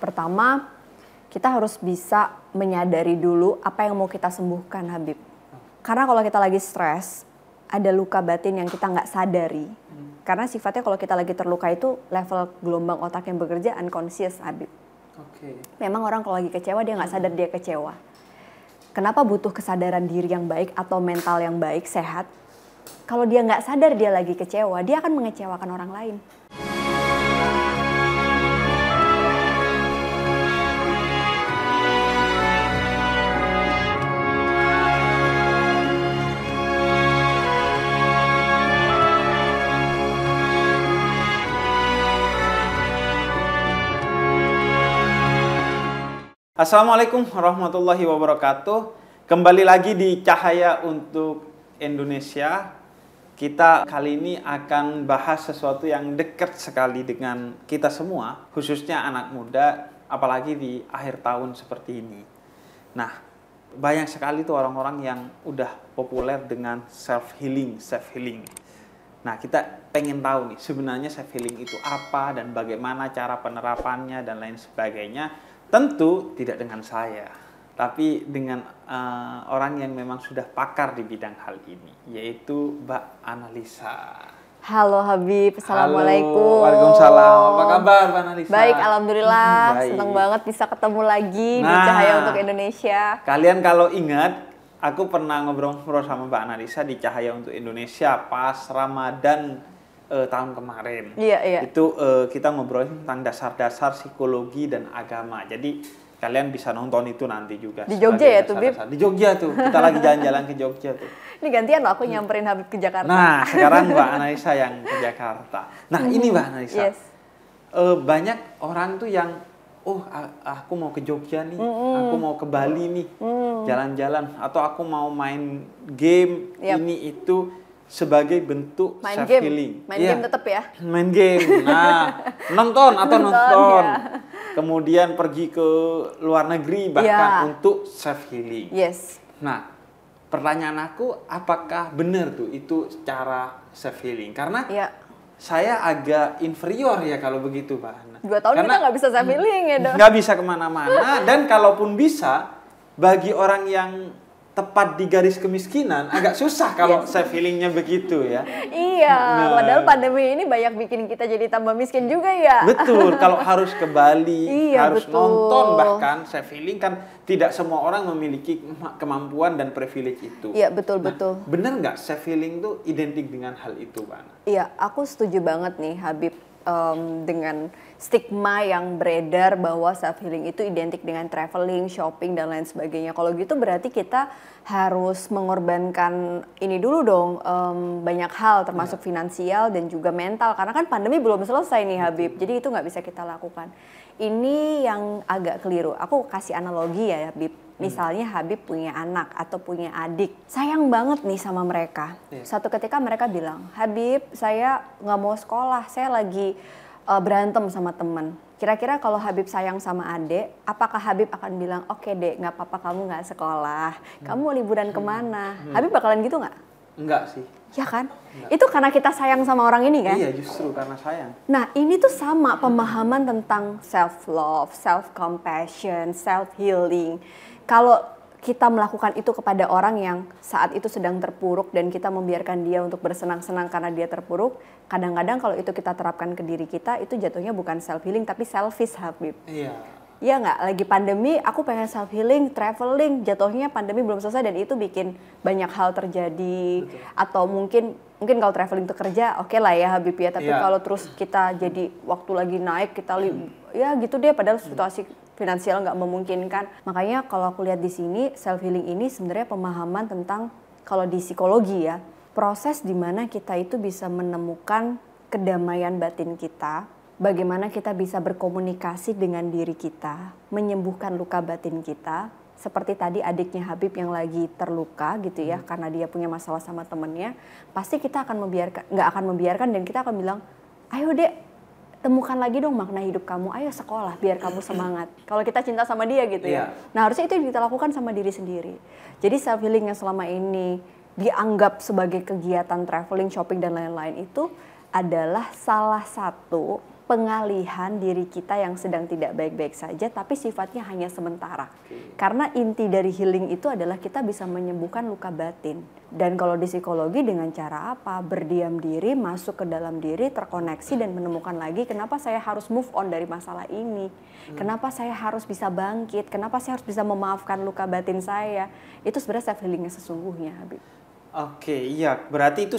Pertama, kita harus bisa menyadari dulu apa yang mau kita sembuhkan, Habib. Karena kalau kita lagi stres, ada luka batin yang kita nggak sadari. Karena sifatnya kalau kita lagi terluka itu level gelombang otak yang bekerja unconscious, Habib. Memang orang kalau lagi kecewa dia nggak sadar dia kecewa. Kenapa butuh kesadaran diri yang baik atau mental yang baik, sehat? Kalau dia nggak sadar dia lagi kecewa, dia akan mengecewakan orang lain. Assalamualaikum warahmatullahi wabarakatuh. Kembali lagi di Cahaya untuk Indonesia. Kita kali ini akan bahas sesuatu yang dekat sekali dengan kita semua, khususnya anak muda, apalagi di akhir tahun seperti ini. Nah, banyak sekali tuh orang-orang yang udah populer dengan self-healing. Nah, kita pengen tahu nih, sebenarnya self-healing itu apa dan bagaimana cara penerapannya dan lain sebagainya. Tentu tidak dengan saya, tapi dengan orang yang memang sudah pakar di bidang hal ini, yaitu Mbak Analisa. Halo Habib, Assalamualaikum. Halo, waalaikumsalam. Apa kabar Mbak Analisa? Baik, alhamdulillah. Baik. Senang banget bisa ketemu lagi di Cahaya untuk Indonesia. Kalian kalau ingat, aku pernah ngobrol-ngobrol sama Mbak Analisa di Cahaya untuk Indonesia pas Ramadan tahun kemarin. Iya. Itu kita ngobrolin tentang dasar-dasar psikologi dan agama. Jadi kalian bisa nonton itu nanti juga. Di Jogja ya tuh, Bib? Di Jogja tuh. Kita lagi jalan-jalan ke Jogja tuh. Ini gantian loh aku nyamperin Habib ke Jakarta. Nah, sekarang Mbak Analisa yang ke Jakarta. Nah, ini Mbak Analisa. Yes. Banyak orang tuh yang aku mau ke Jogja nih, aku mau ke Bali nih, jalan-jalan, atau aku mau main game ini itu sebagai bentuk self-healing. Main game tetap ya? Main game. Nah, nonton. Ya. Kemudian pergi ke luar negeri bahkan untuk self-healing. Yes. Nah, pertanyaan aku, apakah benar tuh itu cara self-healing? Karena saya agak inferior ya kalau begitu, Pak. 2 tahun kita nggak bisa self-healing ya dong? Nggak bisa kemana-mana. Dan kalaupun bisa, bagi orang yang tepat di garis kemiskinan agak susah kalau self-healingnya begitu ya. Iya, padahal pandemi ini banyak bikin kita jadi tambah miskin juga ya. Betul, kalau harus ke Bali, harus nonton bahkan self-healing kan tidak semua orang memiliki kemampuan dan privilege itu. Iya, betul. Benar nggak self-healing itu identik dengan hal itu, Pak? Iya, aku setuju banget nih Habib dengan stigma yang beredar bahwa self-healing itu identik dengan traveling, shopping, dan lain sebagainya. Kalau gitu berarti kita harus mengorbankan ini dulu dong, banyak hal termasuk finansial dan juga mental. Karena kan pandemi belum selesai nih Habib, jadi itu nggak bisa kita lakukan. Ini yang agak keliru. Aku kasih analogi ya Habib. Misalnya Habib punya anak atau punya adik, sayang banget nih sama mereka. Satu ketika mereka bilang, Habib saya nggak mau sekolah, saya lagi berantem sama teman. Kira-kira kalau Habib sayang sama adik, apakah Habib akan bilang, oke dek, nggak apa-apa kamu nggak sekolah, kamu liburan kemana? Habib bakalan gitu nggak? Enggak sih. Ya kan? Enggak. Itu karena kita sayang sama orang ini kan? Iya, justru karena sayang. Nah, ini tuh sama pemahaman tentang self-love, self-compassion, self-healing. Kalau kita melakukan itu kepada orang yang saat itu sedang terpuruk dan kita membiarkan dia untuk bersenang-senang karena dia terpuruk, kadang-kadang kalau itu kita terapkan ke diri kita, itu jatuhnya bukan self-healing tapi selfish, Habib. Iya. Iya nggak? Lagi pandemi, aku pengen self-healing, traveling, jatuhnya pandemi belum selesai dan itu bikin banyak hal terjadi. Betul. Atau mungkin kalau traveling untuk kerja, oke lah ya Habib ya, tapi kalau terus kita jadi waktu lagi naik, kita ya gitu deh, padahal situasi finansial nggak memungkinkan. Makanya kalau aku lihat di sini, self-healing ini sebenarnya pemahaman tentang, kalau di psikologi ya, proses di mana kita itu bisa menemukan kedamaian batin kita, bagaimana kita bisa berkomunikasi dengan diri kita, menyembuhkan luka batin kita, seperti tadi adiknya Habib yang lagi terluka gitu ya, karena dia punya masalah sama temennya, pasti kita akan nggak akan membiarkan dan kita akan bilang, ayo dek, temukan lagi dong makna hidup kamu, ayo sekolah biar kamu semangat. Kalau kita cinta sama dia gitu ya. Nah harusnya itu yang kita lakukan sama diri sendiri. Jadi self healing yang selama ini dianggap sebagai kegiatan traveling, shopping dan lain-lain itu adalah salah satu pengalihan diri kita yang sedang tidak baik-baik saja, tapi sifatnya hanya sementara. Karena inti dari healing itu adalah kita bisa menyembuhkan luka batin. Dan kalau di psikologi dengan cara apa? Berdiam diri, masuk ke dalam diri, terkoneksi dan menemukan lagi kenapa saya harus move on dari masalah ini. Kenapa saya harus bisa bangkit, kenapa saya harus bisa memaafkan luka batin saya. Itu sebenarnya self healingnya sesungguhnya, Habib. Oke, iya. Berarti itu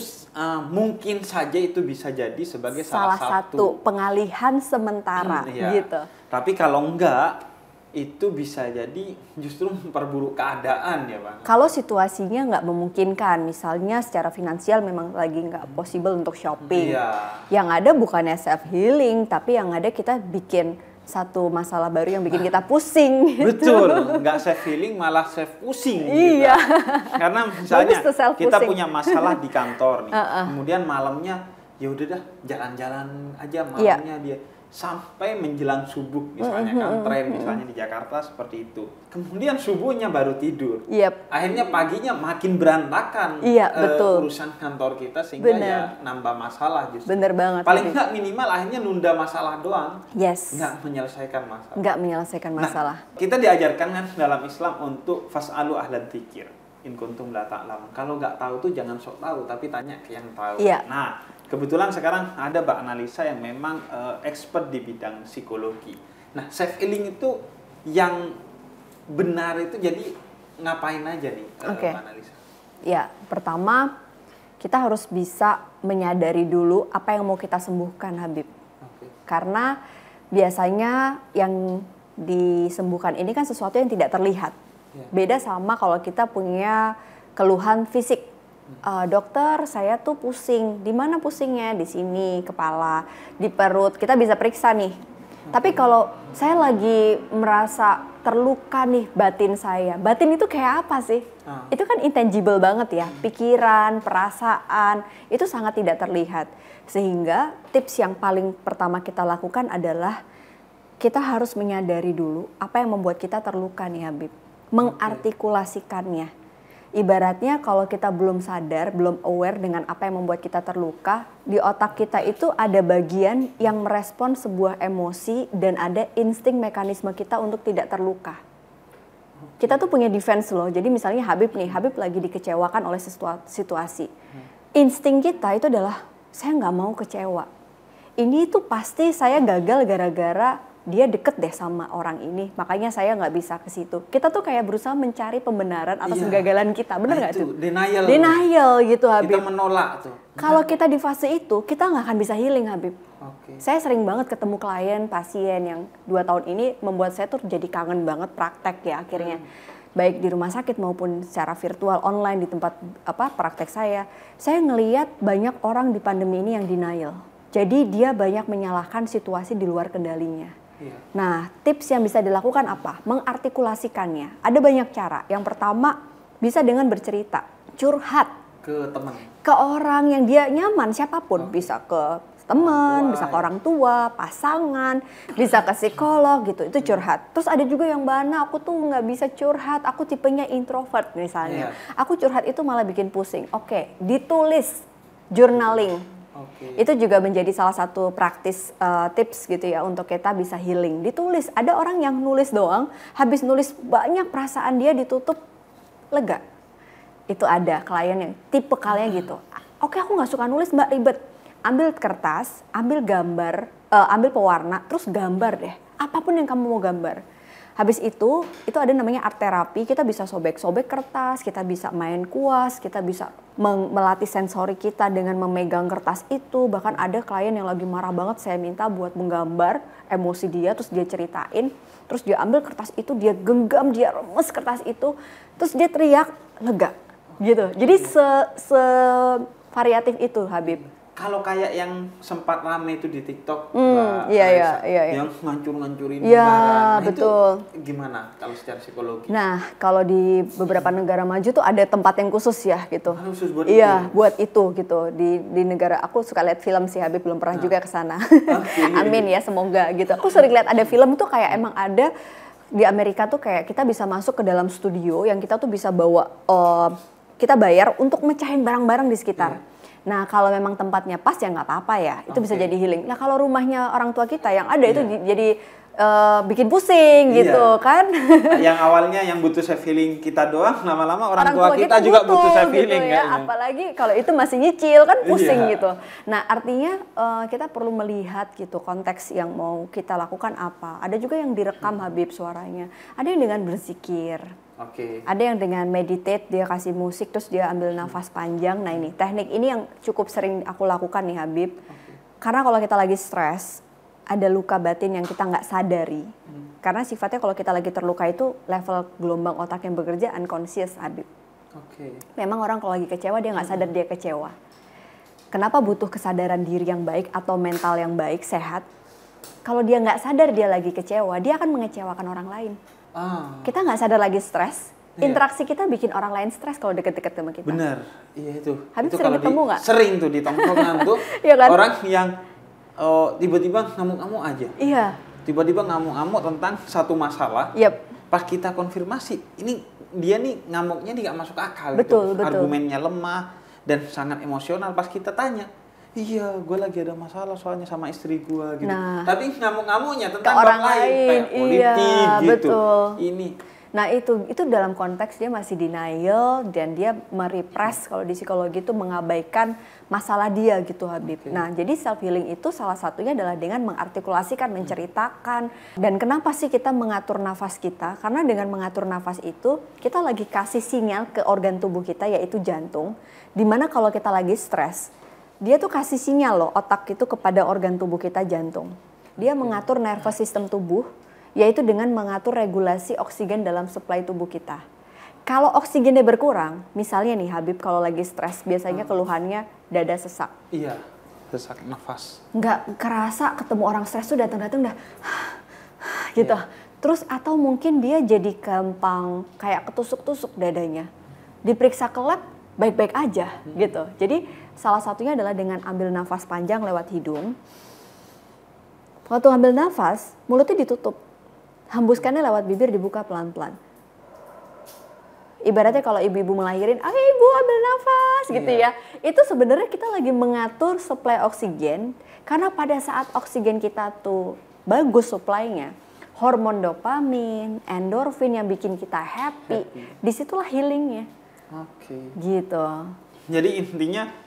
mungkin saja itu bisa jadi sebagai salah satu pengalihan sementara iya. gitu. Tapi kalau enggak, itu bisa jadi justru memperburuk keadaan ya Bang. Kalau situasinya nggak memungkinkan, misalnya secara finansial memang lagi nggak possible untuk shopping. Iya. Yang ada bukannya self healing, tapi yang ada kita bikin satu masalah baru yang bikin kita pusing. Betul, nggak self healing malah self pusing. Iya. Gitu. Karena misalnya kita pusing. punya masalah di kantor nih, kemudian malamnya ya udah dah jalan-jalan aja malamnya dia sampai menjelang subuh misalnya kan tren misalnya di Jakarta seperti itu. Kemudian subuhnya baru tidur. Yep. Akhirnya paginya makin berantakan betul. urusan kantor kita sehingga ya nambah masalah justru. Bener banget. Paling nggak minimal akhirnya nunda masalah doang. Yes. Nggak menyelesaikan masalah. Nggak menyelesaikan masalah. Nah, kita diajarkan kan dalam Islam untuk fas'alu ahlan dzikir in kuntum la ta'lamun. Kalau nggak tahu tuh jangan sok tahu tapi tanya ke yang tahu. Iya. Nah, kebetulan sekarang ada Mbak Analisa yang memang expert di bidang psikologi. Nah, self healing itu yang benar itu jadi ngapain aja nih Mbak Analisa? Ya, pertama kita harus bisa menyadari dulu apa yang mau kita sembuhkan, Habib. Karena biasanya yang disembuhkan ini kan sesuatu yang tidak terlihat. Beda sama kalau kita punya keluhan fisik. Dokter, saya tuh pusing. Di mana pusingnya? Di sini, kepala, di perut. Kita bisa periksa nih. Tapi kalau saya lagi merasa terluka nih batin saya. Batin itu kayak apa sih? Itu kan intangible banget ya. Pikiran, perasaan, itu sangat tidak terlihat. Sehingga tips yang paling pertama kita lakukan adalah kita harus menyadari dulu apa yang membuat kita terluka nih Habib. Mengartikulasikannya. Ibaratnya kalau kita belum sadar, belum aware dengan apa yang membuat kita terluka, di otak kita itu ada bagian yang merespon sebuah emosi dan ada insting mekanisme kita untuk tidak terluka. Kita tuh punya defense loh, jadi misalnya Habib lagi dikecewakan oleh situasi. Insting kita itu adalah, saya nggak mau kecewa. Ini tuh pasti saya gagal gara-gara dia deket deh sama orang ini, makanya saya nggak bisa ke situ. Kita tuh kayak berusaha mencari pembenaran atas kegagalan kita, bener nggak tuh? Denial gitu Habib. Kita menolak tuh. Kalau kita di fase itu, kita nggak akan bisa healing Habib. Saya sering banget ketemu klien, pasien yang 2 tahun ini membuat saya tuh jadi kangen banget praktek ya akhirnya. Baik di rumah sakit maupun secara virtual online di tempat praktek saya ngelihat banyak orang di pandemi ini yang denial. Jadi dia banyak menyalahkan situasi di luar kendalinya. Nah, tips yang bisa dilakukan apa? Mengartikulasikannya. Ada banyak cara. Yang pertama, bisa dengan bercerita, curhat ke teman, ke orang yang dia nyaman, siapapun. Bisa ke teman, bisa ke orang tua, pasangan, bisa ke psikolog gitu. Itu curhat. Terus ada juga yang Bana, aku tuh nggak bisa curhat. Aku tipenya introvert misalnya. Aku curhat itu malah bikin pusing. Oke, ditulis, journaling. Itu juga menjadi salah satu praktis tips gitu ya untuk kita bisa healing. Ditulis, ada orang yang nulis doang, habis nulis banyak perasaan dia ditutup, lega. Itu ada klien yang tipe kalian gitu. Oke, aku nggak suka nulis Mbak, ribet. Ambil kertas, ambil gambar, ambil pewarna, terus gambar deh. Apapun yang kamu mau gambar. Habis itu ada namanya art terapi, kita bisa sobek-sobek kertas, kita bisa main kuas, kita bisa melatih sensori kita dengan memegang kertas itu. Bahkan ada klien yang lagi marah banget, saya minta buat menggambar emosi dia, terus dia ceritain, terus dia ambil kertas itu, dia genggam, dia remes kertas itu, terus dia teriak, lega gitu. Jadi variatif itu Habib. Kalau kayak yang sempat rame itu di TikTok, iya. yang ngancur-ngancurin barang, betul. Itu gimana kalau secara psikologi? Nah, kalau di beberapa negara maju tuh ada tempat yang khusus ya gitu. Khusus buat buat itu gitu. Di negara aku suka lihat film sih Habib, belum pernah juga ke sana. Amin ya, semoga gitu. Aku sering lihat ada film tuh kayak emang ada di Amerika tuh kayak kita bisa masuk ke dalam studio yang kita tuh bisa bawa kita bayar untuk mecahin barang-barang di sekitar. Nah, kalau memang tempatnya pas ya nggak apa-apa ya. Itu bisa jadi healing. Nah, kalau rumahnya orang tua kita yang ada itu jadi bikin pusing gitu kan. Yang awalnya yang butuh self healing kita doang, lama-lama orang tua kita juga butuh self healing gitu ya. Apalagi kalau itu masih nyicil kan pusing gitu. Nah, artinya kita perlu melihat gitu konteks yang mau kita lakukan apa. Ada juga yang direkam Habib suaranya. Ada yang dengan berzikir. Ada yang dengan meditate, dia kasih musik terus dia ambil nafas panjang. Nah, ini teknik ini yang cukup sering aku lakukan nih Habib. Karena kalau kita lagi stres, ada luka batin yang kita nggak sadari. Karena sifatnya kalau kita lagi terluka itu level gelombang otak yang bekerja unconscious Habib. Memang orang kalau lagi kecewa dia nggak sadar dia kecewa. Kenapa butuh kesadaran diri yang baik atau mental yang baik, sehat? Kalau dia nggak sadar dia lagi kecewa, dia akan mengecewakan orang lain. Kita nggak sadar lagi stres, interaksi kita bikin orang lain stres kalau deket-deket sama kita. Bener, iya itu. Habib itu sering ketemu nggak? Sering tuh di tongkrongan tuh ya kan? orang yang tiba-tiba ngamuk-ngamuk aja. Iya. Tiba-tiba ngamuk-ngamuk tentang satu masalah. Pas kita konfirmasi, ini dia nih ngamuknya nggak masuk akal. Betul. Argumennya lemah dan sangat emosional. Pas kita tanya, iya, gue lagi ada masalah soalnya sama istri gue gitu. Nah, tapi ngamuk-ngamuknya tentang orang lain, kayak politik gitu. Betul. Ini. Nah itu dalam konteks dia masih denial dan dia merepress, kalau di psikologi itu mengabaikan masalah dia gitu Habib. Nah jadi self healing itu salah satunya adalah dengan mengartikulasikan, menceritakan. Dan kenapa sih kita mengatur nafas kita? Karena dengan mengatur nafas itu kita lagi kasih sinyal ke organ tubuh kita yaitu jantung. Dimana kalau kita lagi stres, dia tuh kasih sinyal loh otak itu kepada organ tubuh kita jantung. Dia mengatur nervous system tubuh, yaitu dengan mengatur regulasi oksigen dalam suplai tubuh kita. Kalau oksigennya berkurang, misalnya nih Habib kalau lagi stres, biasanya keluhannya dada sesak. Iya, sesak nafas. Nggak kerasa ketemu orang stres tuh datang-datang udah gitu. Terus atau mungkin dia jadi gampang kayak ketusuk-tusuk dadanya. Diperiksa ke lab, baik-baik aja gitu. Jadi salah satunya adalah dengan ambil nafas panjang lewat hidung. Waktu ambil nafas, mulutnya ditutup. Hembuskannya lewat bibir, dibuka pelan-pelan. Ibaratnya kalau ibu-ibu melahirin, ayo ibu ambil nafas gitu ya. Itu sebenarnya kita lagi mengatur suplai oksigen. Karena pada saat oksigen kita tuh bagus suplainya, hormon dopamin, endorfin yang bikin kita happy. Disitulah healingnya. Gitu. Jadi intinya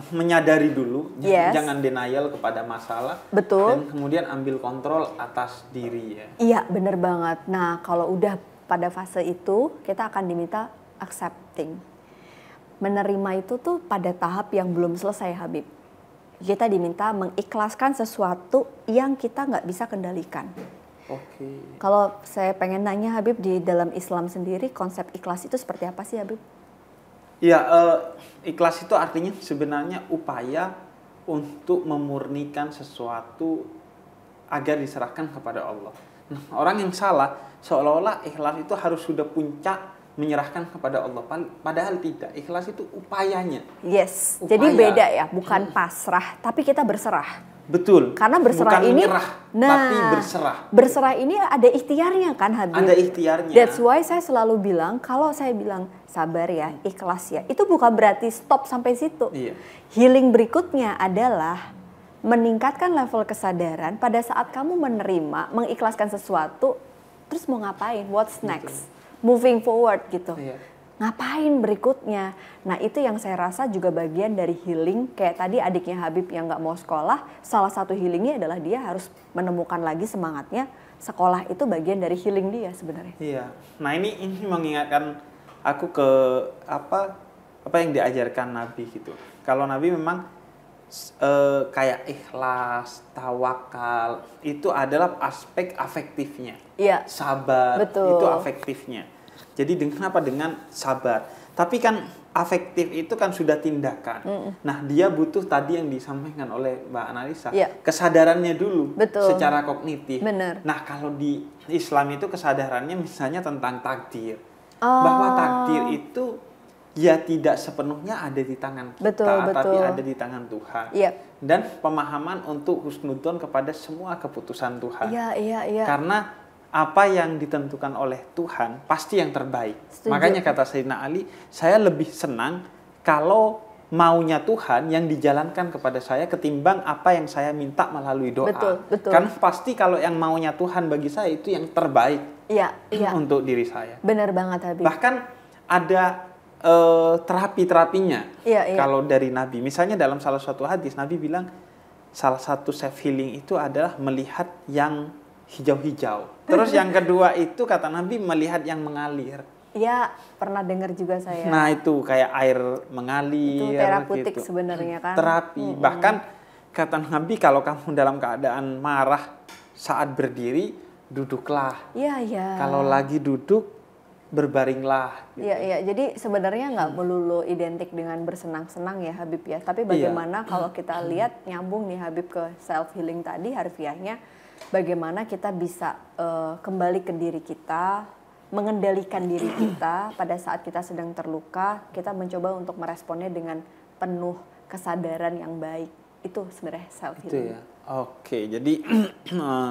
menyadari dulu, jangan denial kepada masalah. Betul. Dan kemudian ambil kontrol atas diri ya. Iya, bener banget. Nah, kalau udah pada fase itu, kita akan diminta accepting. Menerima itu tuh pada tahap yang belum selesai, Habib. Kita diminta mengikhlaskan sesuatu yang kita nggak bisa kendalikan. Kalau saya pengen nanya, Habib, di dalam Islam sendiri, konsep ikhlas itu seperti apa sih, Habib? Ya, ikhlas itu artinya sebenarnya upaya untuk memurnikan sesuatu agar diserahkan kepada Allah. Nah, orang yang salah seolah-olah ikhlas itu harus sudah puncak menyerahkan kepada Allah. Padahal tidak, ikhlas itu upayanya. Yes, jadi beda ya, bukan pasrah, tapi kita berserah. Betul. Karena berserah bukan ini, menyerah, tapi berserah. Berserah ini ada ikhtiarnya kan Habib? Ada ikhtiarnya. That's why saya selalu bilang, kalau saya bilang sabar ya, ikhlas ya, itu bukan berarti stop sampai situ. Healing berikutnya adalah meningkatkan level kesadaran pada saat kamu menerima, mengikhlaskan sesuatu, terus mau ngapain? What's next? Moving forward gitu. Ngapain berikutnya? Nah itu yang saya rasa juga bagian dari healing. Kayak tadi adiknya Habib yang gak mau sekolah, salah satu healingnya adalah dia harus menemukan lagi semangatnya. Sekolah itu bagian dari healing dia sebenarnya. Iya. Nah ini mengingatkan aku ke apa yang diajarkan Nabi gitu. Kalau Nabi memang kayak ikhlas, tawakal, itu adalah aspek afektifnya. Sabar, betul. Itu afektifnya. Jadi dengan sabar. Tapi kan afektif itu kan sudah tindakan. Nah dia butuh tadi yang disampaikan oleh Mbak Analisa. Kesadarannya dulu. Betul. Secara kognitif. Bener. Nah kalau di Islam itu kesadarannya misalnya tentang takdir. Bahwa takdir itu ya tidak sepenuhnya ada di tangan kita. Tapi ada di tangan Tuhan. Dan pemahaman untuk husnudzon kepada semua keputusan Tuhan. Karena apa yang ditentukan oleh Tuhan pasti yang terbaik. Makanya kata Sayyidina Ali, saya lebih senang kalau maunya Tuhan yang dijalankan kepada saya ketimbang apa yang saya minta melalui doa. Betul. Karena pasti kalau yang maunya Tuhan bagi saya itu yang terbaik untuk diri saya. Benar banget, Habib. Bahkan ada terapi-terapinya kalau dari Nabi. Misalnya dalam salah satu hadis Nabi bilang salah satu self healing itu adalah melihat yang hijau-hijau. Terus yang kedua itu kata Nabi melihat yang mengalir. Iya, pernah dengar juga saya. Nah itu kayak air mengalir. Itu terapeutik gitu. sebenarnya kan. Terapi. Bahkan kata Nabi kalau kamu dalam keadaan marah saat berdiri, duduklah. Iya. Kalau lagi duduk, berbaringlah. Iya. Jadi sebenarnya nggak melulu identik dengan bersenang-senang ya Habib ya. Tapi bagaimana kalau kita lihat nyambung nih Habib ke self healing tadi harfiahnya, bagaimana kita bisa kembali ke diri kita, mengendalikan diri kita pada saat kita sedang terluka, kita mencoba untuk meresponnya dengan penuh kesadaran yang baik. Itu sebenarnya self healing. Itu ya. Oke, jadi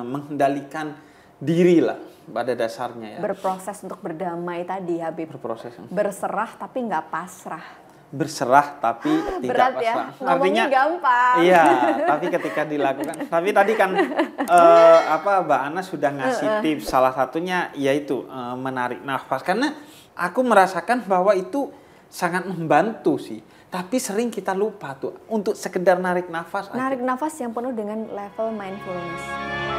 mengendalikan diri lah pada dasarnya ya. Berproses untuk berdamai tadi Habib. Berproses. Berserah tapi nggak pasrah. Berserah tapi tidak berat pasrah. Ya, artinya gampang. Iya, tapi ketika dilakukan. Tapi tadi kan Mbak Ana sudah ngasih tips, salah satunya yaitu menarik nafas. Karena aku merasakan bahwa itu sangat membantu sih. Tapi sering kita lupa tuh untuk sekedar narik nafas. Narik nafas yang penuh dengan level mindfulness.